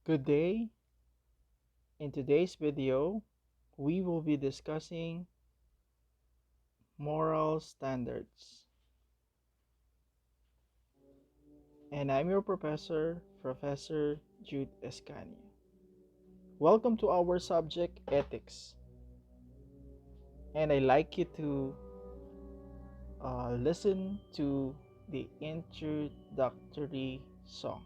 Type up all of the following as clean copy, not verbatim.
Good day. In today's video, we will be discussing moral standards. And I'm your professor, Professor Jude Escanio. Welcome to our subject, ethics. And I'd like you to listen to the introductory song.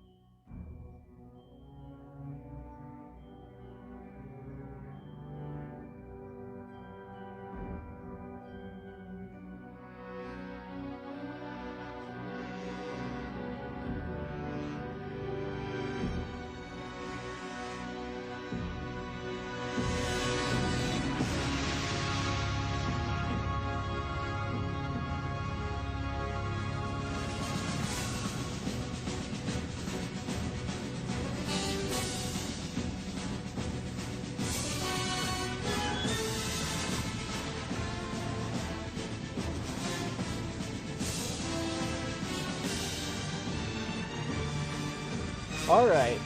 All right.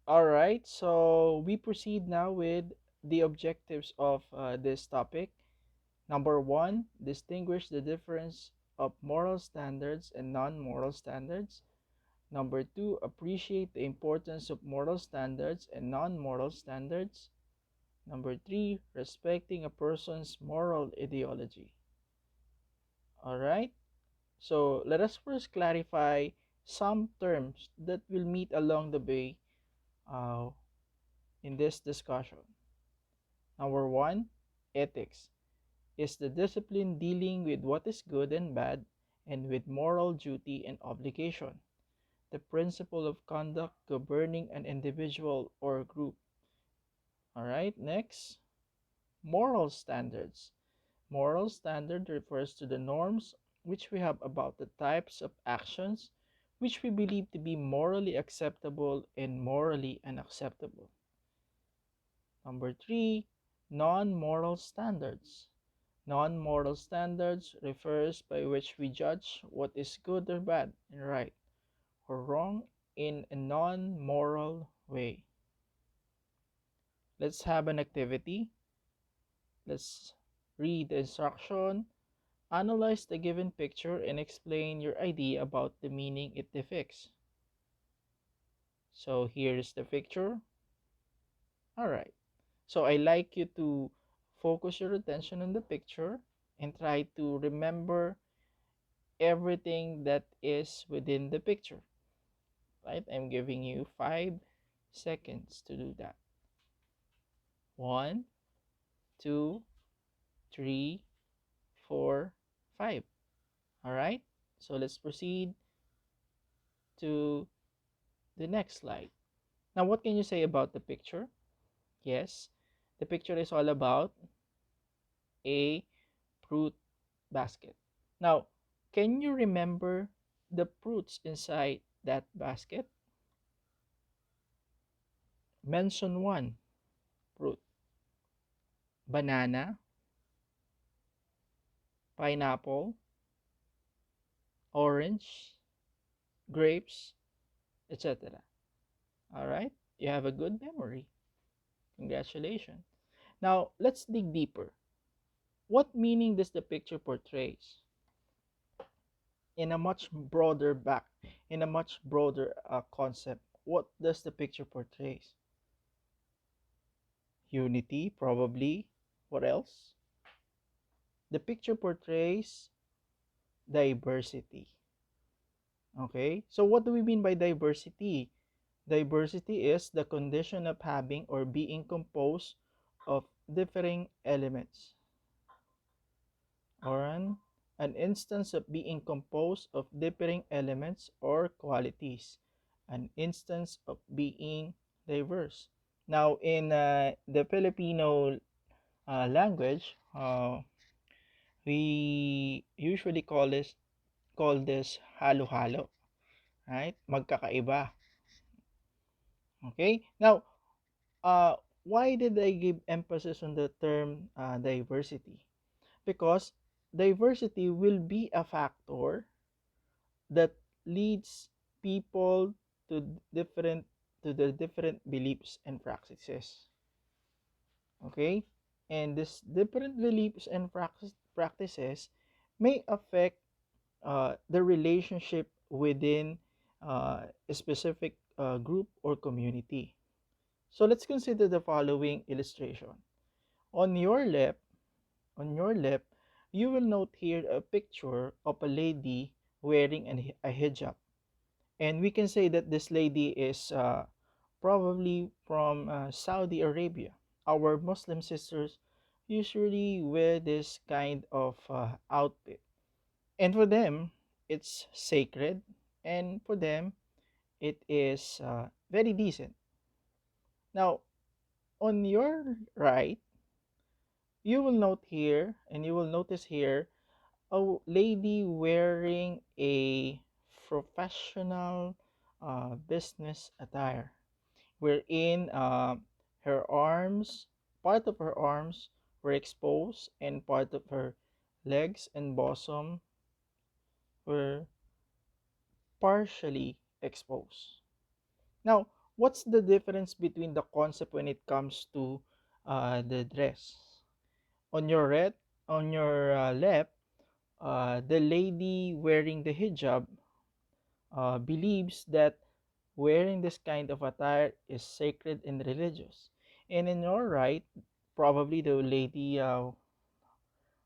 All right. So we proceed now with the objectives of this topic. Number one, distinguish the difference of moral standards and non-moral standards. Number two, appreciate the importance of moral standards and non-moral standards. Number three, respecting a person's moral ideology. All right. So let us first clarify some terms that will meet along the way uh, in this discussion. Number one, ethics is the discipline dealing with what is good and bad and with moral duty and obligation. The principle of conduct governing an individual or group. All right, next, moral standards. Moral standard refers to the norms which we have about the types of actions which we believe to be morally acceptable and morally unacceptable. Number three, non-moral standards. Non-moral standards refers by which we judge what is good or bad and right or wrong in a non-moral way. Let's have an activity. Let's read the instruction, analyze the given picture, and explain your idea about the meaning it depicts. So here's the picture. All right. So I like you to focus your attention on the picture and try to remember everything that is within the picture. Right? I'm giving you 5 seconds to do that. 1, 2, 3, 4, 5. All right. So let's proceed to the next slide. Now, what can you say about the picture? Yes, the picture is all about a fruit basket. Now, can you remember the fruits inside that basket? Mention one fruit: banana, pineapple, orange, grapes, etc. All right, you have a good memory. Congratulations. Now, let's dig deeper. What meaning does the picture portrays? In a much broader concept, what does the picture portrays? Unity, probably. What else? The picture portrays diversity. Okay, so what do we mean by diversity? Diversity is the condition of having or being composed of differing elements, or an instance of being composed of differing elements or qualities, an instance of being diverse. Now, in the Filipino language, we usually call this halo-halo, right? Magkakaiba. Okay. Now, uh, why did I give emphasis on the term diversity? Because diversity will be a factor that leads people to different to the different beliefs and practices. Okay? And this different beliefs and practices may affect the relationship within a specific group or community. So let's consider the following illustration. On your left, on your left, you will note here a picture of a lady wearing a hijab. And we can say that this lady is probably from Saudi Arabia. Our Muslim sisters usually wear this kind of outfit. And for them, it's sacred. And for them, it is very decent. Now, on your right, you will note here, and you will notice here, a lady wearing a professional business attire, wherein her arms, part of her arms were exposed, and part of her legs and bosom were partially exposed. Now, what's the difference between the concept when it comes to the dress? On your red, on your left, the lady wearing the hijab believes that wearing this kind of attire is sacred and religious. And in your right, probably the lady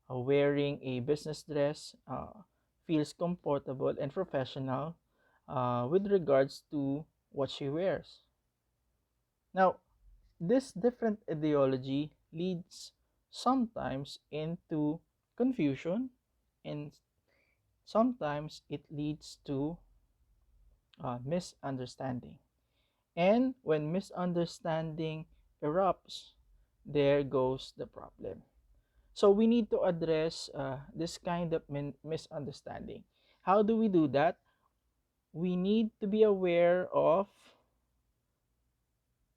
wearing a business dress feels comfortable and professional with regards to what she wears. Now, this different ideology leads sometimes into confusion, and sometimes it leads to misunderstanding. And when misunderstanding erupts, there goes the problem. So we need to address this kind of misunderstanding. How do we do that? We need to be aware of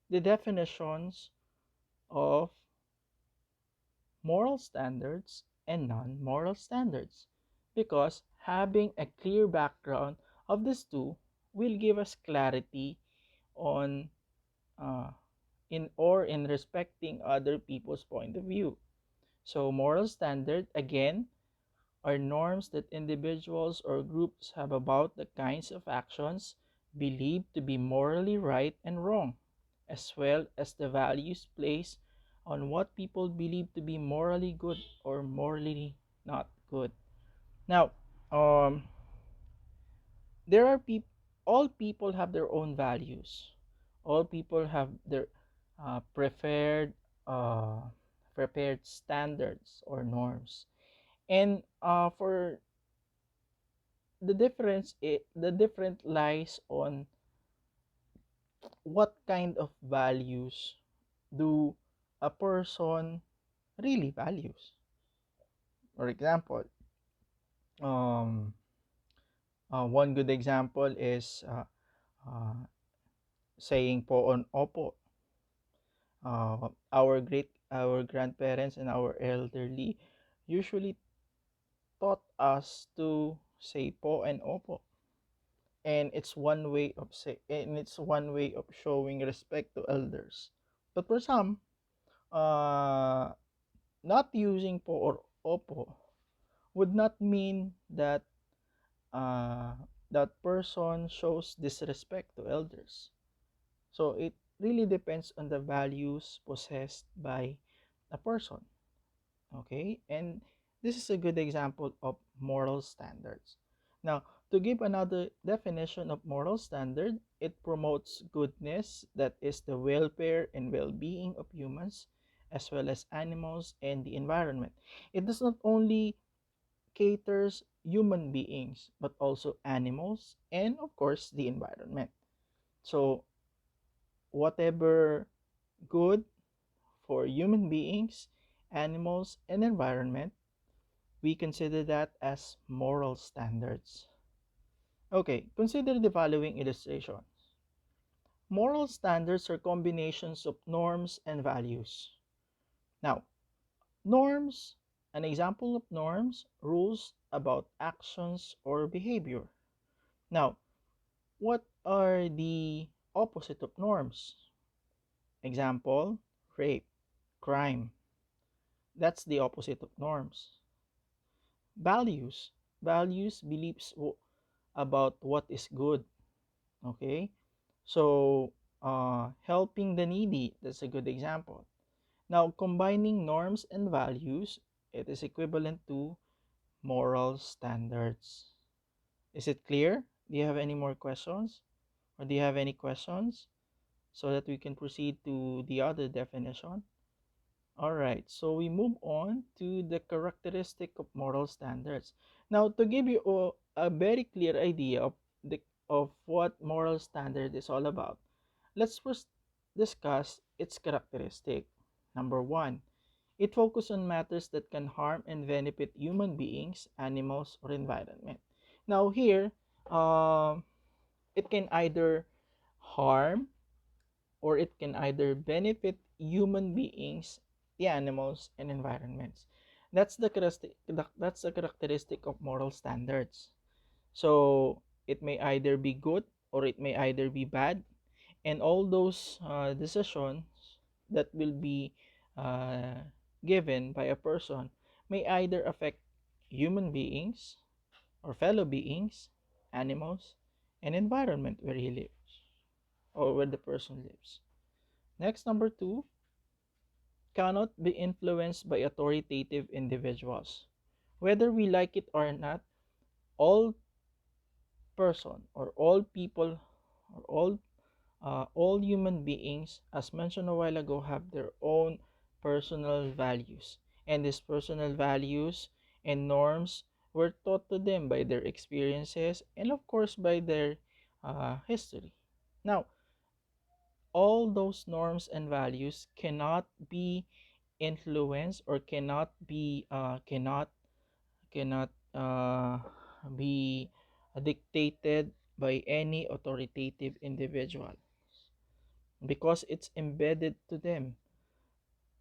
the definitions of moral standards and non-moral standards, because having a clear background of these two will give us clarity on uh, in respecting other people's point of view. So moral standard again are norms that individuals or groups have about the kinds of actions believed to be morally right and wrong, as well as the values placed on what people believe to be morally good or morally not good. Now, um, there are people. All people have their own values. All people have their preferred uh, prepared standards or norms, and for the different lies on what kind of values do a person really values. For example, um, one good example is uh, saying po on opo. Our grandparents and our elderly usually taught us to say po and opo, and it's one way of showing respect to elders. But for some, uh, not using po or opo would not mean that uh, that person shows disrespect to elders. So it really depends on the values possessed by a person. Okay, and this is a good example of moral standards. Now, to give another definition of moral standard, it promotes goodness, that is the welfare and well-being of humans as well as animals and the environment. It does not only caters human beings but also animals and of course the environment. So whatever good for human beings, animals and environment, we consider that as moral standards. Okay, consider the following illustrations. Moral standards are combinations of norms and values. Now, norms, an example of norms, rules about actions or behavior. Now, what are the opposite of norms. Example, rape, crime. That's the opposite of norms. Values. Values, beliefs about what is good. Okay? So, helping the needy, that's a good example. Now, combining norms and values, it is equivalent to moral standards. Is it clear? Do you have any more questions? Or do you have any questions so that we can proceed to the other definition? All right, so we move on to the characteristic of moral standards. Now, to give you a very clear idea of what moral standard is all about, let's first discuss its characteristic. Number one, it focuses on matters that can harm and benefit human beings, animals, or environment. Now, here, it can either harm or it can either benefit human beings, the animals, and environments. That's the characteristic of moral standards. So it may either be good or it may either be bad, and all those decisions that will be uh, given by a person may either affect human beings or fellow beings, animals, and environment where he lives or where the person lives. Next, number two, cannot be influenced by authoritative individuals. Whether we like it or not, all person or all people or all human beings, as mentioned a while ago, have their own personal values. And these personal values and norms were taught to them by their experiences and, of course, by their history. Now, all those norms and values cannot be influenced or cannot be dictated by any authoritative individual because it's embedded to them,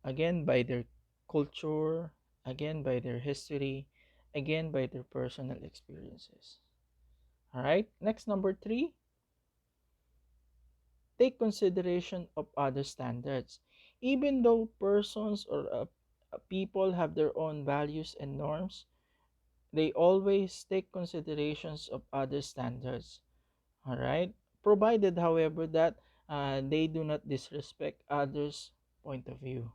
again by their culture, again by their history, again by their personal experiences. All right, next, number three, take consideration of other standards. Even though persons or people have their own values and norms, they always take considerations of other standards. All right, provided, however, that they do not disrespect others' point of view.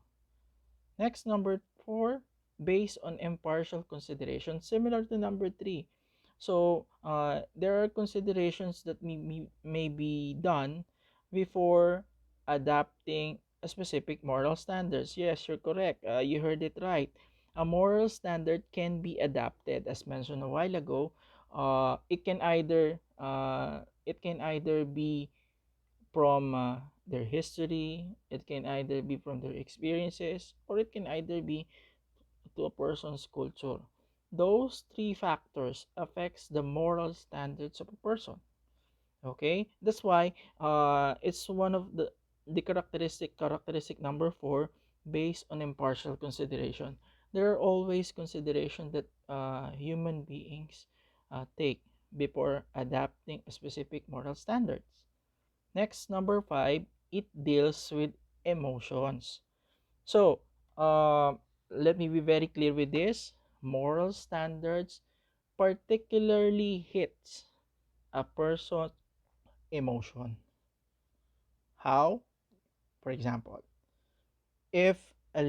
Next, number four, based on impartial consideration, similar to number three. So there are considerations that may be done before adapting a specific moral standards. Yes, you're correct. You heard it right. A moral standard can be adapted, as mentioned a while ago. It can either be from their history, it can either be from their experiences, or it can either be to a person's culture. Those three factors affects the moral standards of a person. Okay, that's why it's one of the characteristic number four, based on impartial consideration. There are always consideration that human beings take before adapting a specific moral standards. Next, number five, it deals with emotions. So, let me be very clear with this. Moral standards particularly hits a person's emotion. How? For example, if a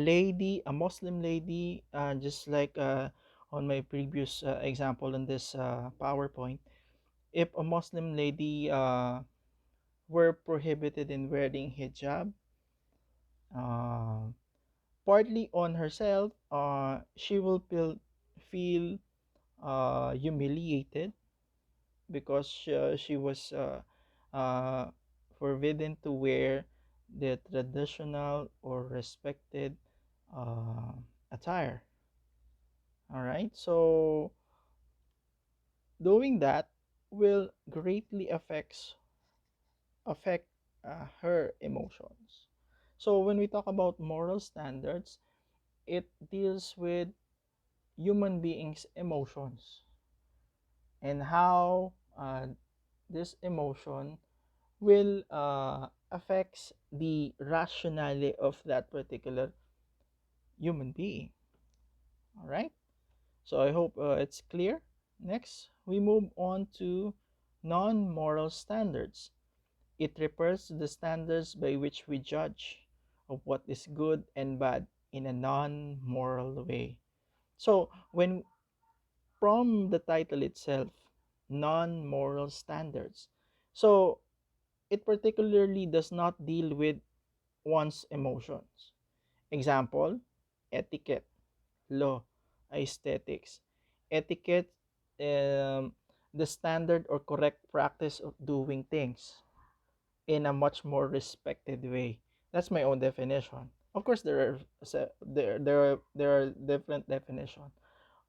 Muslim lady, just like on my previous example in this PowerPoint, if a Muslim lady were prohibited in wearing hijab, uh, partly on herself, she will feel humiliated because she was uh, forbidden to wear the traditional or respected uh, attire. All right, so doing that will greatly affect her emotions. So when we talk about moral standards, it deals with human beings' emotions and how this emotion will affects the rationality of that particular human being. All right. So I hope it's clear. Next, we move on to non-moral standards. It refers to the standards by which we judge of what is good and bad in a non-moral way. So when from the title itself, non-moral standards. So it particularly does not deal with one's emotions. Example, etiquette, law, aesthetics. Etiquette, um, the standard or correct practice of doing things in a much more respected way. That's my own definition. Of course, there are different definitions.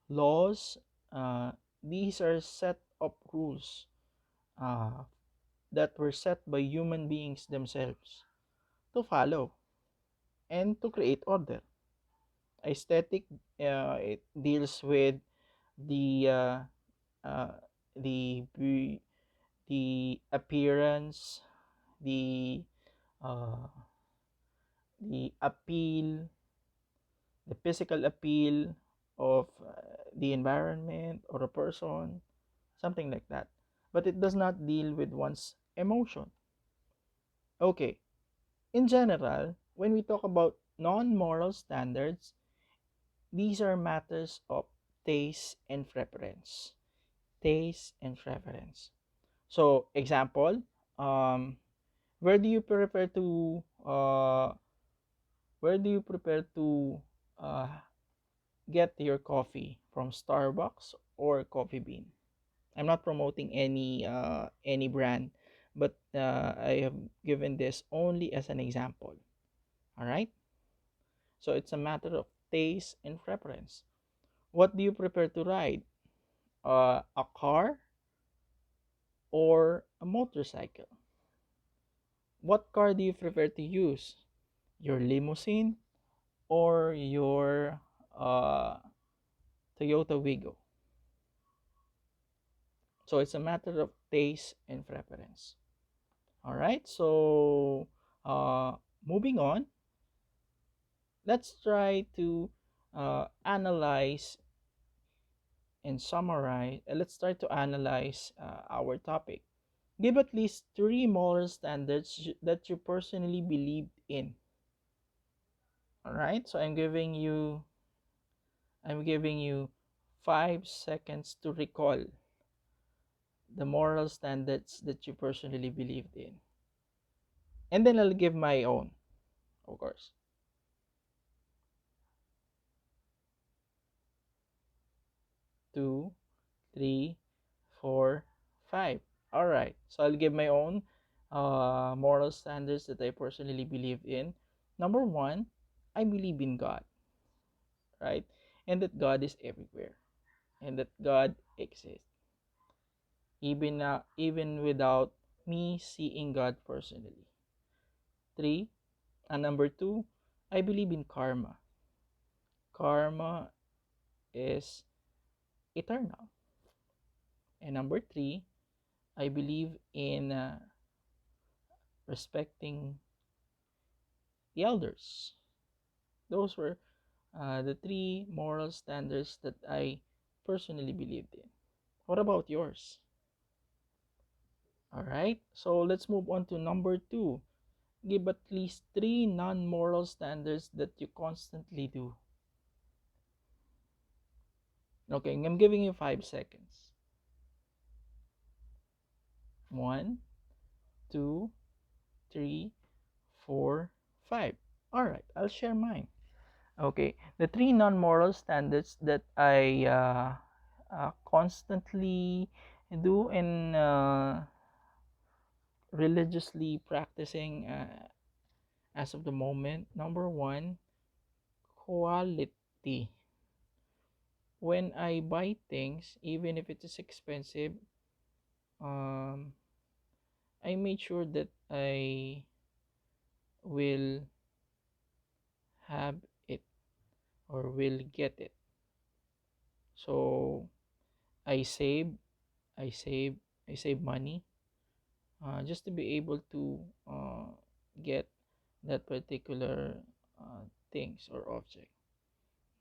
Laws, uh, these are set of rules uh, that were set by human beings themselves to follow and to create order. Aesthetic, it deals with the uh, uh, the the appearance, the uh, the appeal, the physical appeal of the environment or a person, something like that. But it does not deal with one's emotion. Okay, in general, when we talk about non moral standards, these are matters of taste and preference. Taste and preference. So, example, um, where do you prefer to where do you prefer to uh, get your coffee from Starbucks or Coffee Bean? I'm not promoting any brand, but I have given this only as an example. All right. So it's a matter of taste and preference. What do you prefer to ride? A car or a motorcycle? What car do you prefer to use? Your limousine or your uh, Toyota Wigo? So it's a matter of taste and preference. All right. So uh, moving on, let's try to analyze and summarize. Let's try to analyze our topic. Give at least three moral standards that you personally believed in. All right. So I'm giving you 5 seconds to recall the moral standards that you personally believed in, and then I'll give my own, of course. 2, 3, 4, 5. All right. So I'll give my own moral standards that I personally believe in. Number one, I believe in God, right? And that God is everywhere, and that God exists, even without me seeing God personally. Three, and number two, I believe in karma. Karma is eternal. And number three, I believe in respecting the elders. Those were the three moral standards that I personally believed in. What about yours? All right, so let's move on to number two. Give at least three non moral standards that you constantly do. Okay, I'm giving you 5 seconds. 1, 2, 3, 4, 5. All right, I'll share mine. Okay, the three non moral standards that I constantly do and religiously practicing as of the moment. Number one, quality. When I buy things, even if it is expensive, um, I made sure that I will have it or will get it. So I save, I save, I save money. just to be able to get that particular things or object.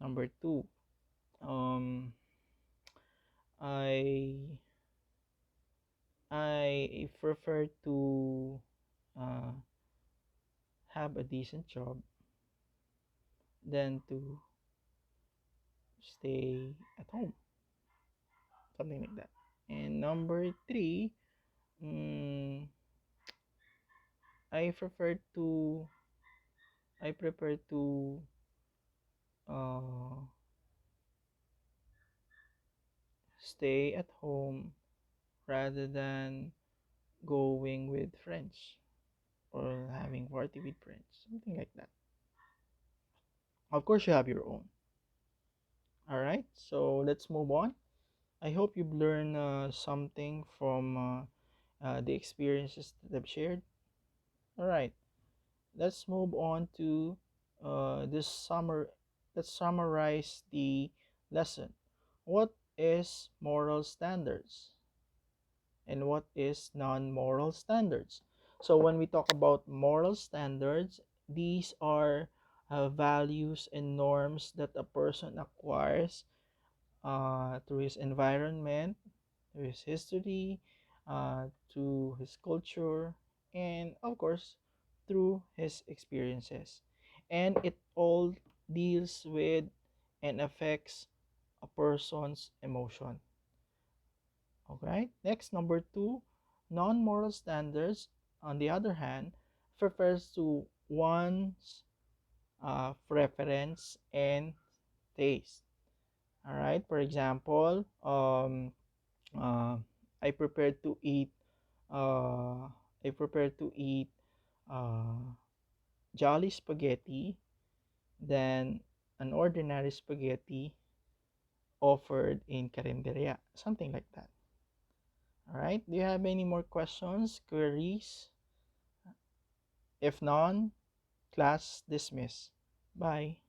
Number two, um, I I prefer to uh, have a decent job than to stay at home, something like that. And number three, mm, I prefer to I prefer to uh, stay at home rather than going with friends or having party with friends, something like that. Of course, you have your own. All right, so let's move on. I hope you've learned something from the experiences that I've shared. All right, let's move on to this summer. Let's summarize the lesson. What is moral standards and what is non-moral standards? So when we talk about moral standards, these are values and norms that a person acquires through his environment, through his history, through his culture, and of course, through his experiences. And it all deals with and affects a person's emotion. Okay, next, number two, non moral standards, on the other hand, refers to one's preference and taste. All right, for example, uh, I prepare to eat uh, I prepare to eat uh, jolly spaghetti than an ordinary spaghetti offered in Carinderia, something like that. All right. Do you have any more questions, queries? If none, class dismiss. Bye.